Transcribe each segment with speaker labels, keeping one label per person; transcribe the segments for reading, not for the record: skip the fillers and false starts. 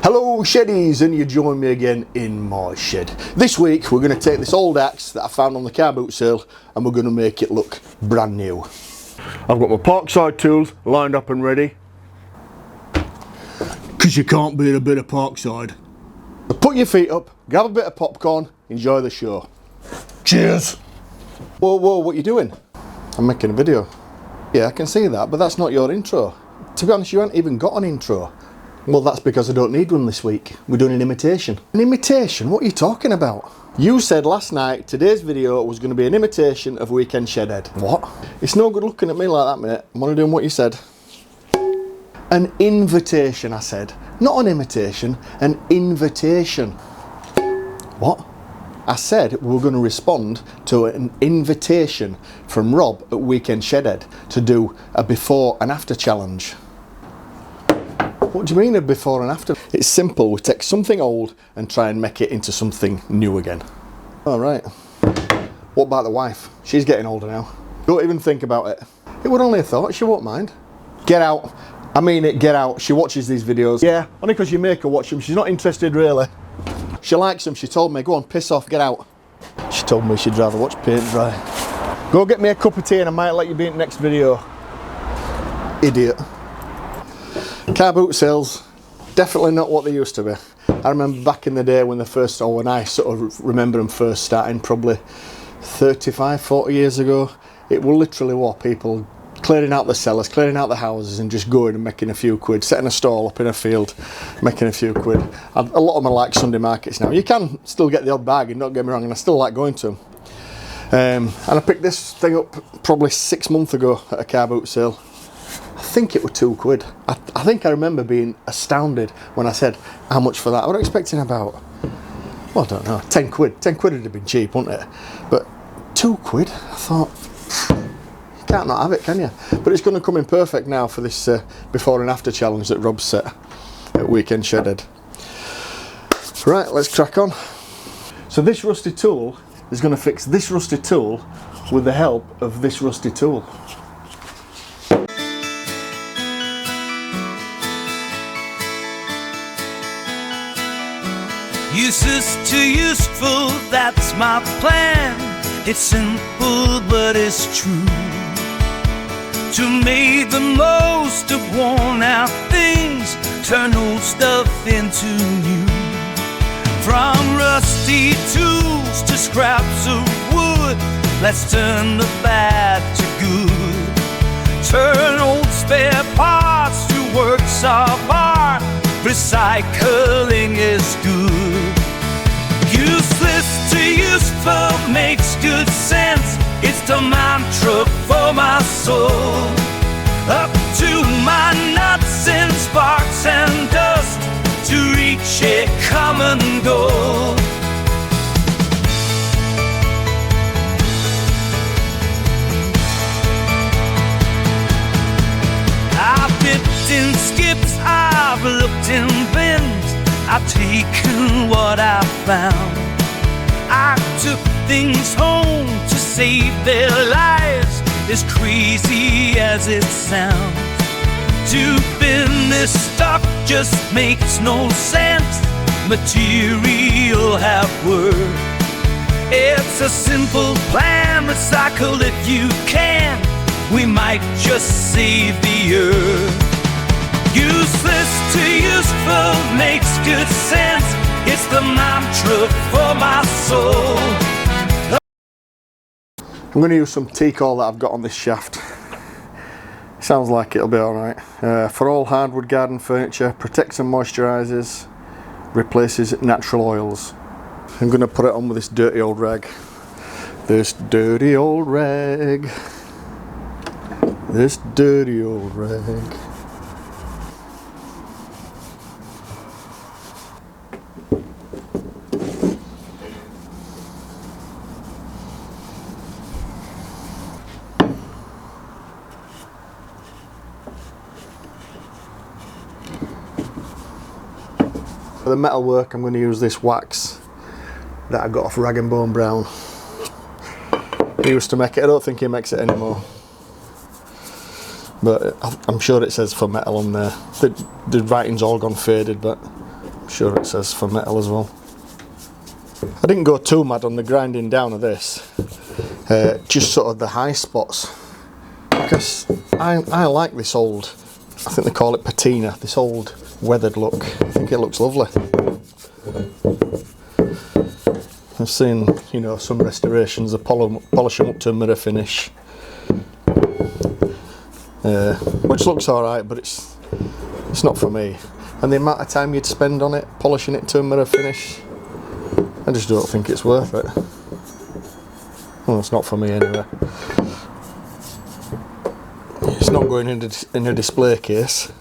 Speaker 1: Hello sheddies, and you join me again in my shed. This week we're going to take this old axe that I found on the car boot sale and we're going to make it look brand new. I've got my parkside tools lined up and ready, because you can't beat a bit of parkside. So put your feet up, grab a bit of popcorn, enjoy the show. Cheers! Whoa, what are you doing? I'm making a video. Yeah, I can see that, but that's not your intro. To be honest, you haven't even got an intro. Well, that's because I don't need one this week. We're doing an imitation. An imitation? What are you talking about? You said last night today's video was going to be an imitation of Weekend Shedhead. What? It's no good looking at me like that, mate. I'm only doing what you said. An invitation, I said. Not an imitation, an invitation. What? I said we were going to respond to an invitation from Rob at Weekend Shedhead to do a before and after challenge. What do you mean a before and after? It's simple. We take something old and try and make it into something new again. All right. What about the wife? She's getting older now. Don't even think about it. It was only a thought. She won't mind. Get out. I mean it, get out. She watches these videos. Yeah, only because you make her watch them. She's not interested really. She likes them. She told me, go on, piss off, get out. She told me she'd rather watch paint dry. Go get me a cup of tea and I might let you be in the next video. Idiot. Car boot sales, definitely not what they used to be. I remember back in the day when when I sort of remember them first starting, probably 35, 40 years ago. It was literally what people clearing out the cellars, clearing out the houses and just going and making a few quid, setting a stall up in a field, making a few quid. A lot of them are like Sunday markets now. You can still get the odd bargain, don't get me wrong, and I still like going to them. And I picked this thing up probably 6 months ago at a car boot sale. I think it was £2. I think I remember being astounded when I said, how much for that? I was expecting about, well, I don't know, 10 quid. 10 quid would have been cheap, wouldn't it? But £2, I thought, you can't not have it, can you? But it's going to come in perfect now for this before and after challenge that Rob set at Weekend Shedhead. Right, let's crack on. So this rusty tool is going to fix this rusty tool with the help of this rusty tool.
Speaker 2: Useless to useful, that's my plan. It's simple but it's true. To make the most of worn out things, turn old stuff into new. From rusty tools to scraps of wood, let's turn the bad to good. Turn old spare parts to works of art. Recycling is good. Useless to useful makes good sense. It's the mantra for my soul. Up to my nuts and sparks and dust to reach a common goal. I've dipped in skips, I've looked in bins, I've taken what I found. I took things home to save their lives, as crazy as it sounds. To bin this stuff just makes no sense. Material have worth. It's a simple plan, recycle if you can. We might just save the earth. Useless to useful makes good sense. It's the mantra for my soul.
Speaker 1: I'm going to use some teak oil that I've got on this shaft. Sounds like it'll be alright. For all hardwood garden furniture, protects and moisturises, replaces natural oils. I'm going to put it on with this dirty old rag. This dirty old rag. This dirty old rag. For the metal work, I'm going to use this wax that I got off Rag and Bone Brown. He used to make it. I don't think he makes it anymore. But I'm sure it says for metal on there. The writing's all gone faded, but sure it says for metal as well. I didn't go too mad on the grinding down of this, just sort of the high spots, because I like this old, I think they call it patina, this old weathered look. I think it looks lovely. I've seen, you know, some restorations, they polish them up to a mirror finish, which looks alright, but it's not for me. And the amount of time you'd spend on it, polishing it to a mirror finish, I just don't think it's worth it. Well, it's not for me anyway. It's not going in a display case.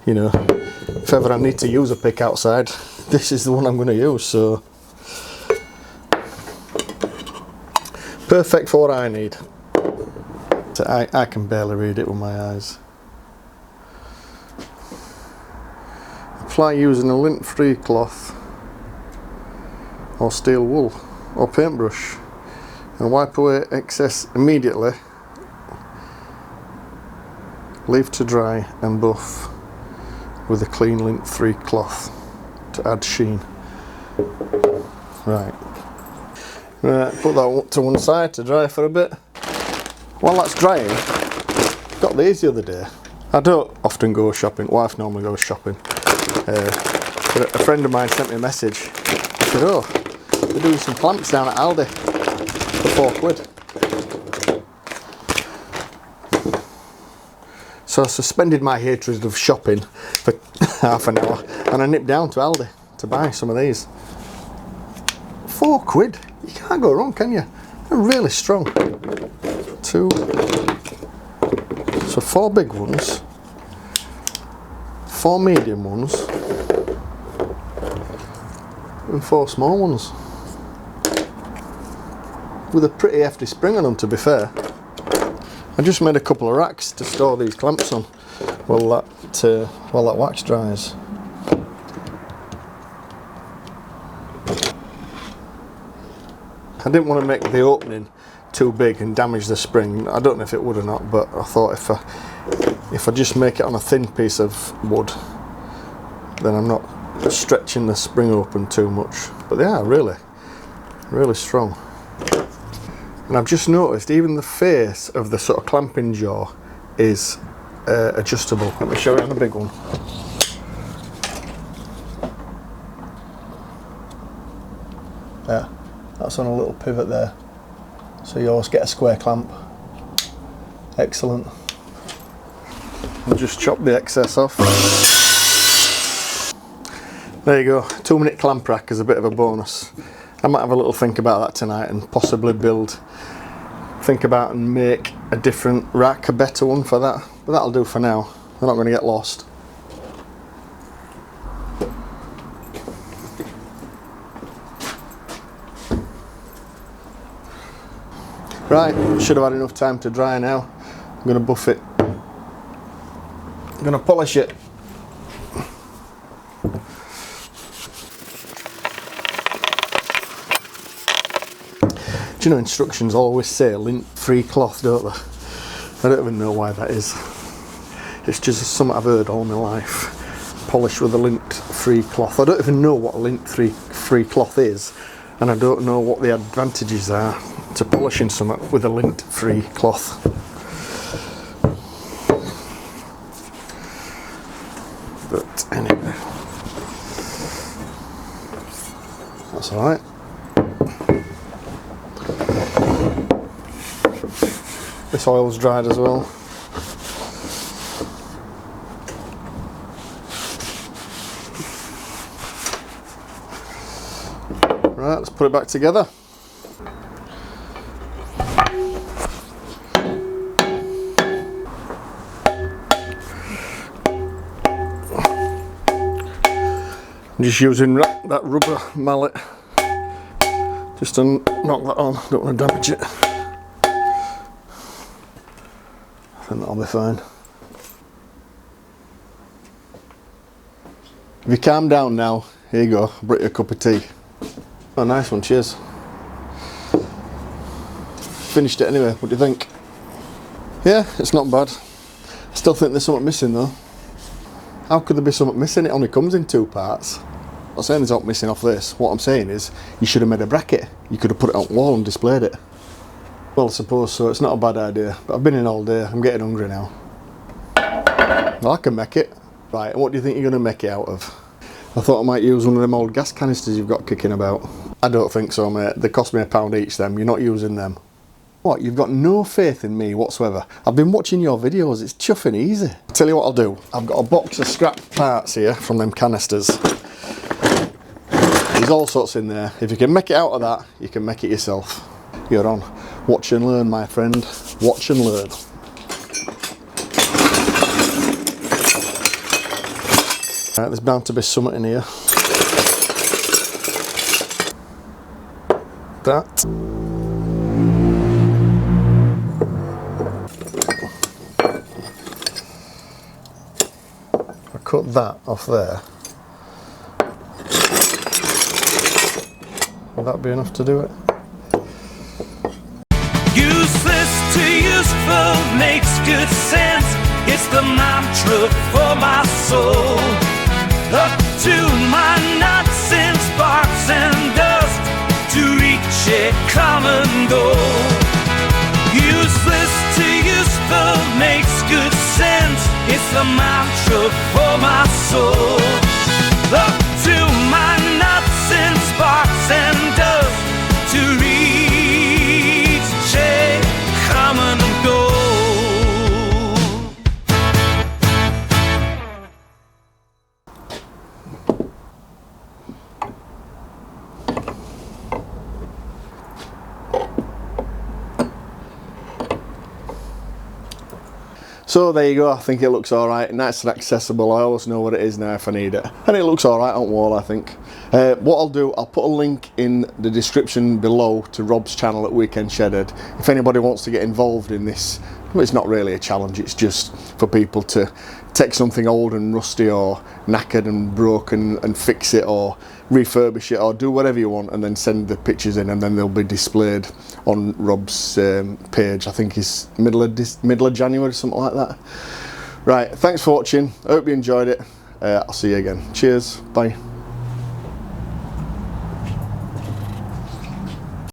Speaker 1: You know, if ever I need to use a pick outside, this is the one I'm going to use, so perfect for what I need. So I can barely read it with my eyes. Apply using a lint-free cloth or steel wool or paintbrush and wipe away excess immediately. Leave to dry and buff with a clean lint-free cloth to add sheen. Right, put that to one side to dry for a bit. While that's drying, got these the other day. I don't often go shopping, wife normally goes shopping, but a friend of mine sent me a message. He said, oh, they're doing some clamps down at Aldi for £4. So I suspended my hatred of shopping for half an hour and I nipped down to Aldi to buy some of these. £4? You can't go wrong, can you? They're really strong. So 4 big ones, 4 medium ones, and 4 small ones. With a pretty hefty spring on them, to be fair. I just made a couple of racks to store these clamps on while that wax dries. I didn't want to make the opening too big and damage the spring. I don't know if it would or not, but I thought if I just make it on a thin piece of wood, then I'm not stretching the spring open too much. But they are really strong. And I've just noticed even the face of the sort of clamping jaw is adjustable. Let me show you on the big one. Yeah, that's on a little pivot there. So you always get a square clamp. Excellent. I'll just chop the excess off. There you go, 2-minute clamp rack is a bit of a bonus. I might have a little think about that tonight and possibly think about and make a different rack, a better one for that. But that'll do for now. They're not going to get lost. Right, should have had enough time to dry now. I'm going to buff it. I'm going to polish it. Do you know instructions always say lint-free cloth, don't they? I don't even know why that is. It's just something I've heard all my life. Polish with a lint-free cloth. I don't even know what a lint-free cloth is, and I don't know what the advantages are to polishing something with a lint-free cloth. But anyway, that's alright. This oil's dried as well. Right, let's put it back together. I'm just using that rubber mallet just to knock that on, don't want to damage it. I think that'll be fine. If you calm down now, here you go, I'll bring you a cup of tea. Oh, nice one, cheers. Finished it anyway, what do you think? Yeah, it's not bad. I still think there's something missing though. How could there be something missing? It only comes in 2 parts. I'm not saying there's something missing off this. What I'm saying is, you should have made a bracket. You could have put it on the wall and displayed it. Well, I suppose so. It's not a bad idea. But I've been in all day. I'm getting hungry now. Well, I can make it. Right, what do you think you're going to make it out of? I thought I might use one of them old gas canisters you've got kicking about. I don't think so, mate. They cost me £1 each, them. You're not using them. What, you've got no faith in me whatsoever? I've been watching your videos. It's chuffing easy. I'll tell you what I'll do. I've got a box of scrap parts here from them canisters. There's all sorts in there. If you can make it out of that, you can make it yourself. You're on. Watch and learn, my friend. Watch and learn. Right, there's bound to be something in here. That. I cut that off there. Will that be enough to do it?
Speaker 2: Useless to useful makes good sense. It's the mantra for my soul. Up to my nuts and sparks and dust to reach a common goal. Useless to useful makes good sense. It's the mantra for my soul. Up to my nuts and sparks and dust to reach a common goal.
Speaker 1: So there you go. I think it looks alright, nice and accessible. I always know what it is now if I need it. And it looks alright on wall, I think. What I'll do, I'll put a link in the description below to Rob's channel at Weekend Shedded. If anybody wants to get involved in this, well, it's not really a challenge, it's just for people to take something old and rusty or knackered and broken and fix it or refurbish it or do whatever you want and then send the pictures in and then they'll be displayed on Rob's page. I think it's middle of January, something like that. Right, thanks for watching. I hope you enjoyed it. I'll see you again. Cheers, bye.